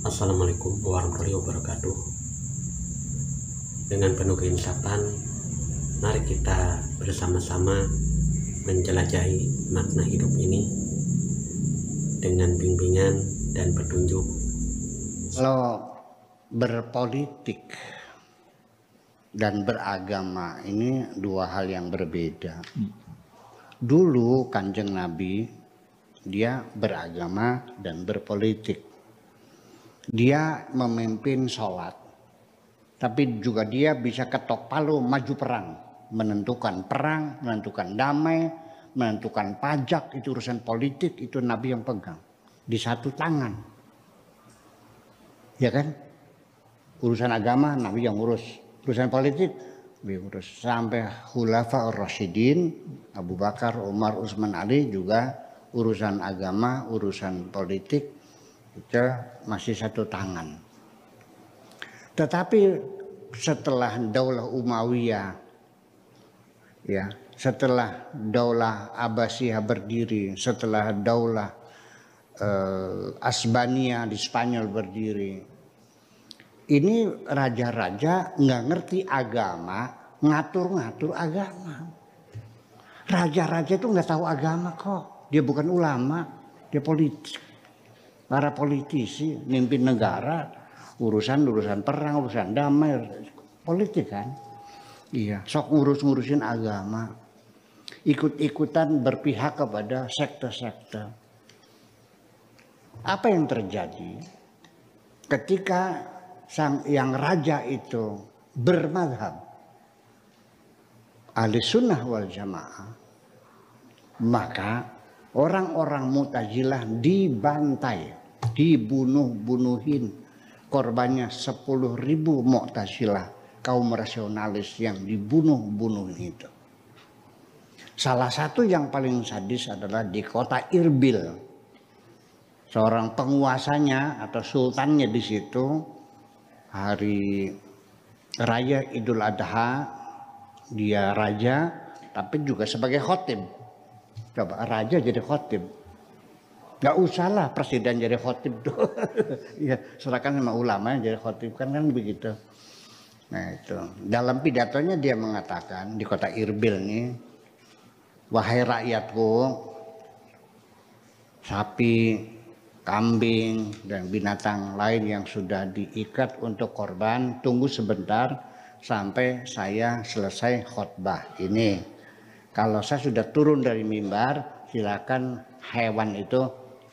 Assalamualaikum warahmatullahi wabarakatuh. Dengan penuh keinsapan, mari kita bersama-sama menjelajahi makna hidup ini dengan bimbingan dan petunjuk. Kalau berpolitik dan beragama ini dua hal yang berbeda. Dulu Kanjeng Nabi dia beragama dan berpolitik. Dia memimpin sholat, tapi juga dia bisa ketok palu maju perang, menentukan damai, menentukan pajak. Itu urusan politik, itu Nabi yang pegang di satu tangan, ya kan? Urusan agama Nabi yang urus, urusan politik diurus. Sampai Khulafa ar-Rasyidin Abu Bakar, Umar, Utsman, Ali juga urusan agama, urusan politik itu masih satu tangan. Tetapi setelah Daulah Umayyah, ya, setelah Daulah Abbasiyah berdiri, setelah Daulah Asbaniyah di Spanyol berdiri, ini raja-raja nggak ngerti agama, ngatur-ngatur agama. Raja-raja itu nggak tahu agama kok. Dia bukan ulama, dia politik. Para politisi mimpin negara, urusan perang, urusan damai, politik kan. Iya, sok ngurusin agama. Ikut-ikutan berpihak kepada sekte-sekte. Apa yang terjadi ketika yang raja itu bermadhab ahli sunnah wal jamaah, maka orang-orang Mu'tazilah dibantai, dibunuhin. Korbannya 10.000 Mu'tazilah, kaum rasionalis yang dibunuh itu. Salah satu yang paling sadis adalah di kota Irbil. Seorang penguasanya atau sultannya di situ, hari raya Idul Adha, dia raja tapi juga sebagai khotib. Coba raja jadi khotib, nggak usahlah presiden jadi khotib tuh. Ya, serahkan sama ulama yang jadi khotib kan begitu. Nah itu dalam pidatonya dia mengatakan di kota Irbil nih, wahai rakyatku, sapi, kambing dan binatang lain yang sudah diikat untuk korban, tunggu sebentar sampai saya selesai khotbah ini. Kalau saya sudah turun dari mimbar, silakan hewan itu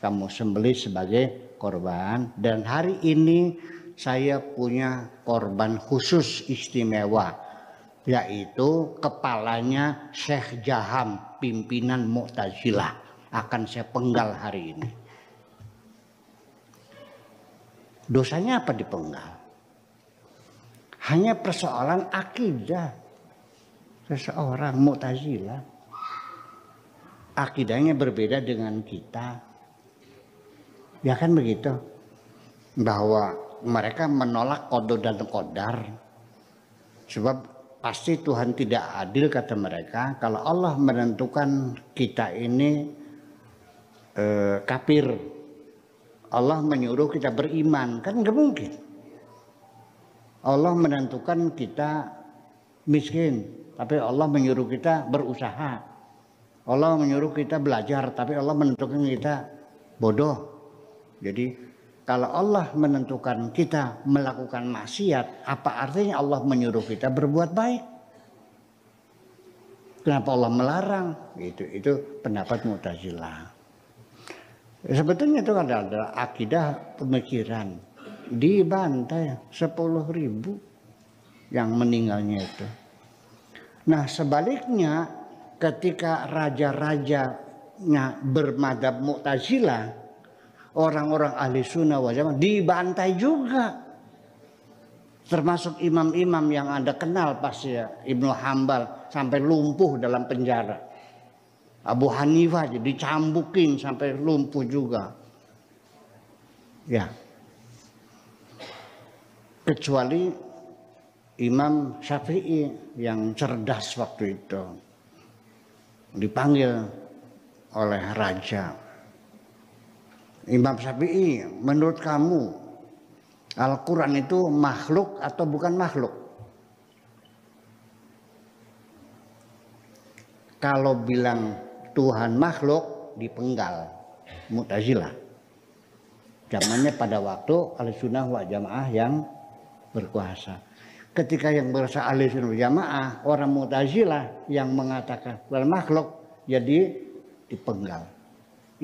kamu sembelih sebagai korban. Dan hari ini saya punya korban khusus istimewa, yaitu kepalanya Syekh Jaham, pimpinan Mu'tazilah, akan saya penggal hari ini. Dosanya apa dipenggal? Hanya persoalan akidah seseorang Mu'tazilah. Akidahnya berbeda dengan kita, ya kan begitu, bahwa mereka menolak qada dan qadar, sebab pasti Tuhan tidak adil, kata mereka. Kalau Allah menentukan kita ini kafir, Allah menyuruh kita beriman, kan nggak mungkin. Allah menentukan kita miskin, tapi Allah menyuruh kita berusaha. Allah menyuruh kita belajar, tapi Allah menentukan kita bodoh. Jadi kalau Allah menentukan kita melakukan maksiat, apa artinya Allah menyuruh kita berbuat baik? Kenapa Allah melarang? Itu pendapat Mu'tazilah. Sebetulnya itu adalah akidah pemikiran. Dibantai 10.000 yang meninggalnya itu. Nah sebaliknya, ketika raja-rajanya bermadhab Mu'tazilah, orang-orang ahli sunnah wal jamaah dibantai juga. Termasuk imam-imam yang Anda kenal pasti ya, Ibnu Hambal sampai lumpuh dalam penjara. Abu Hanifah jadi dicambukin sampai lumpuh juga. Ya. Kecuali Imam Syafi'i yang cerdas waktu itu, dipanggil oleh raja. Imam Syafi'i, menurut kamu Al-Quran itu makhluk atau bukan makhluk? Kalau bilang Tuhan makhluk, dipenggal Mu'tazilah. Zamannya pada waktu Ahlussunnah wal Jamaah yang berkuasa. Ketika yang berasa Ahlussunnah wal Jamaah, orang Mu'tazilah yang mengatakan Tuhan makhluk, jadi dipenggal.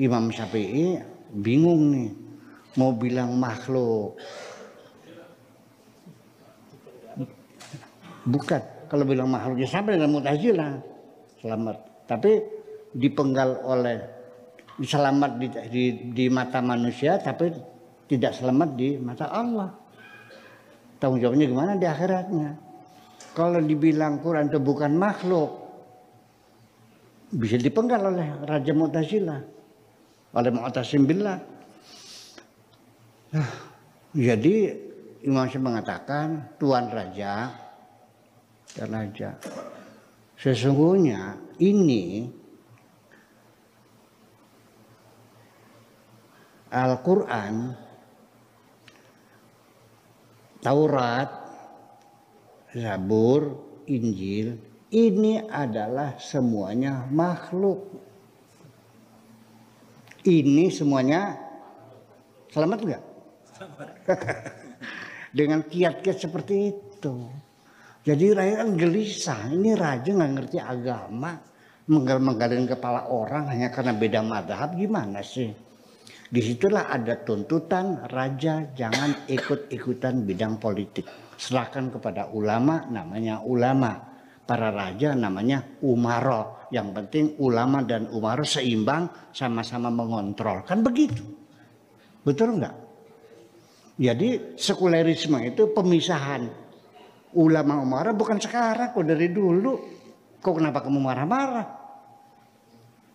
Imam Syafi'i bingung nih, mau bilang makhluk. Bukan, kalau bilang makhluk ya sampai dengan Mu'tazilah selamat. Tapi dipenggal oleh selamat di mata manusia, tapi tidak selamat di mata Allah. Tanggung jawabnya gimana di akhiratnya? Kalau dibilang Quran itu bukan makhluk, bisa dipenggal oleh Raja Mu'tazilah, oleh Mu'tasim billah. Jadi Imam Syafi'i mengatakan Tuan Raja, sesungguhnya ini Al-Quran, Taurat, Zabur, Injil, ini adalah semuanya makhluk. Ini semuanya selamat enggak? Selamat. Dengan kiat-kiat seperti itu. Jadi rakyat kan gelisah, ini raja nggak ngerti agama, menggal-menggalin kepala orang hanya karena beda madhab, gimana sih? Disitulah ada tuntutan raja jangan ikut-ikutan bidang politik. Serahkan kepada ulama, namanya ulama. Para raja namanya umaro. Yang penting ulama dan umaro seimbang, sama-sama mengontrol. Kan begitu. Betul nggak? Jadi sekulerisme itu pemisahan. Ulama umara bukan sekarang, kok dari dulu. Kok kenapa kamu marah-marah?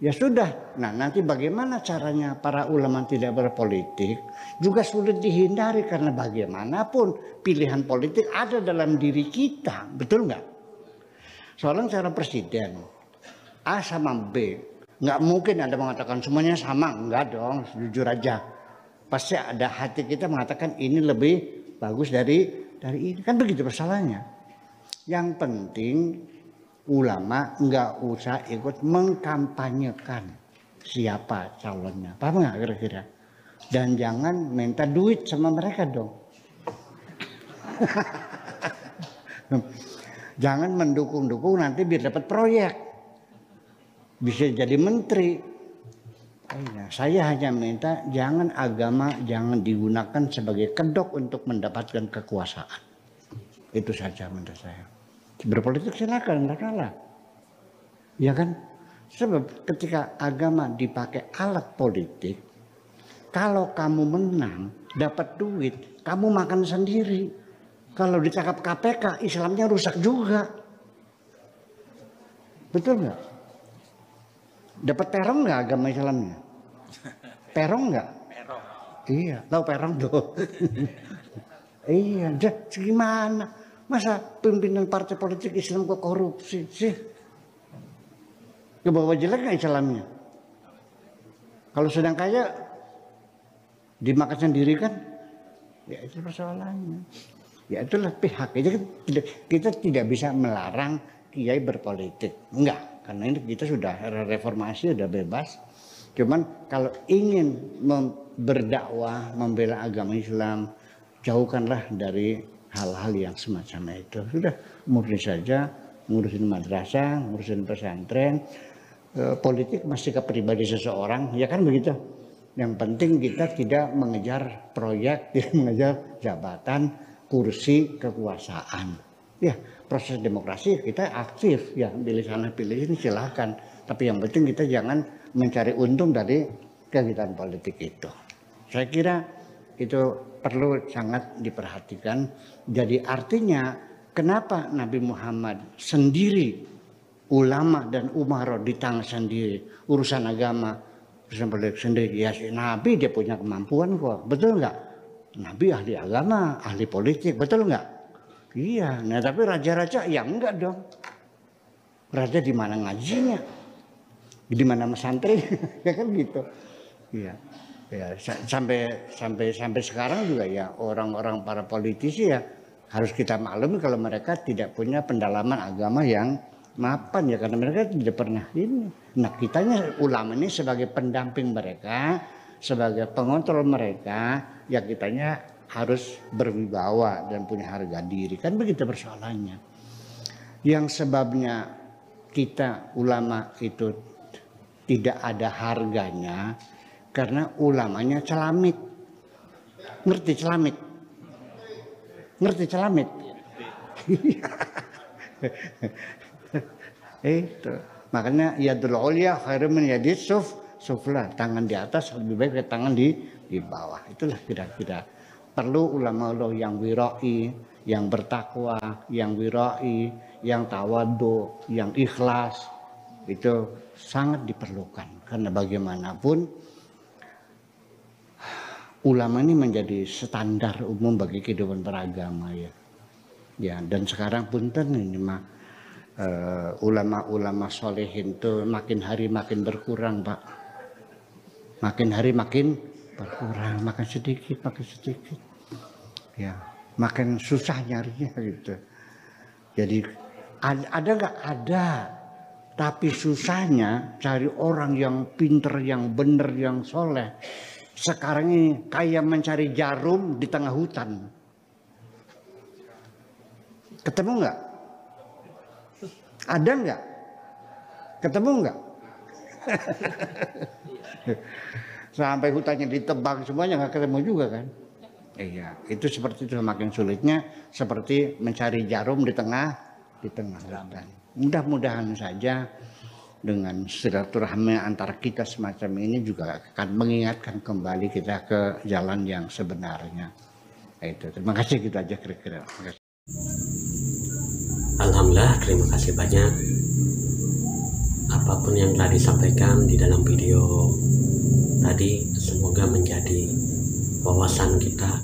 Ya sudah. Nah nanti bagaimana caranya para ulama tidak berpolitik juga sulit dihindari, karena bagaimanapun pilihan politik ada dalam diri kita, betul nggak? Soalnya cara presiden A sama B, nggak mungkin ada mengatakan semuanya sama, enggak dong, jujur aja. Pasti ada hati kita mengatakan ini lebih bagus dari ini, kan begitu masalahnya. Yang penting ulama nggak usah ikut mengkampanyekan siapa calonnya, paham nggak kira-kira? Dan jangan minta duit sama mereka dong. Jangan mendukung-dukung nanti biar dapat proyek, bisa jadi menteri. Saya hanya minta jangan agama jangan digunakan sebagai kedok untuk mendapatkan kekuasaan. Itu saja menurut saya. Berpolitik silakan, enggak kalah. Ya kan? Sebab ketika agama dipakai alat politik, kalau kamu menang, dapat duit, kamu makan sendiri. Kalau ditangkap KPK, Islamnya rusak juga. Betul nggak? Dapat perong nggak agama Islamnya? Perong nggak? Perong. Iya, tahu perong tuh. Iya, gimana? Masa pimpinan partai politik Islam kok korupsi sih? Ke bawah jelek nggak Islamnya? Kalau sedang kaya dimakan sendiri kan? Ya itu persoalannya. Ya itulah pihak. Kita tidak bisa melarang kiai berpolitik, enggak. Karena ini kita sudah reformasi, sudah bebas. Cuman kalau ingin berdakwah, membela agama Islam, jauhkanlah dari hal-hal yang semacam itu. Sudah murni saja, ngurusin madrasah, ngurusin pesantren, politik masih ke pribadi seseorang, ya kan begitu. Yang penting kita tidak mengejar proyek, tidak mengejar jabatan, kursi, kekuasaan. Ya, proses demokrasi kita aktif, ya pilih sana pilih ini silahkan. Tapi yang penting kita jangan mencari untung dari kegiatan politik itu. Saya kira itu perlu sangat diperhatikan. Jadi artinya kenapa Nabi Muhammad sendiri, ulama dan umaro di tangan sendiri, urusan agama, urusan politik sendiri. Ya Nabi dia punya kemampuan kok, betul nggak? Nabi ahli agama, ahli politik, betul nggak? Iya, nah tapi raja-raja ya enggak dong. Raja di mana ngajinya? Di mana mesantren? Ya kan gitu. Iya. Ya, sampai sekarang juga ya orang-orang para politisi ya harus kita maklumi kalau mereka tidak punya pendalaman agama yang mapan ya, karena mereka tidak pernah ini. Nah, kitanya ulama ini sebagai pendamping mereka, sebagai pengontrol mereka, ya kitanya harus berwibawa dan punya harga diri. Kan begitu persoalannya. Yang sebabnya kita ulama itu tidak ada harganya karena ulamanya celamit. Ngerti celamit? Ngerti celamit? Itu. Makanya yadul ulya khairum min yadis sufla. Tangan di atas lebih baik dari tangan di bawah. Itulah kira-kira. Perlu ulama yang wirai, yang bertakwa, yang wirai, yang tawadu, yang ikhlas. Itu sangat diperlukan. Karena bagaimanapun ulama ini menjadi standar umum bagi kehidupan beragama ya. Ya, dan sekarang punten ini mah ulama-ulama solehin tuh makin hari makin berkurang, Pak. Makin hari makin berkurang, makin sedikit. Ya, makin susah nyarinya gitu. Jadi ada nggak? Ada. Tapi susahnya cari orang yang pinter, yang bener, yang soleh. Sekarang ini kayak mencari jarum di tengah hutan. Ketemu nggak? Ada nggak? Ketemu nggak? Sampai hutannya ditebang semuanya nggak ketemu juga kan? Iya, itu seperti itu, makin sulitnya seperti mencari jarum di tengah hutan. Mudah-mudahan saja dengan silaturahmi antara kita semacam ini juga akan mengingatkan kembali kita ke jalan yang sebenarnya. Itu. Terima kasih, gitu aja kira-kira. Alhamdulillah, terima kasih banyak. Apapun yang telah disampaikan di dalam video tadi semoga menjadi wawasan kita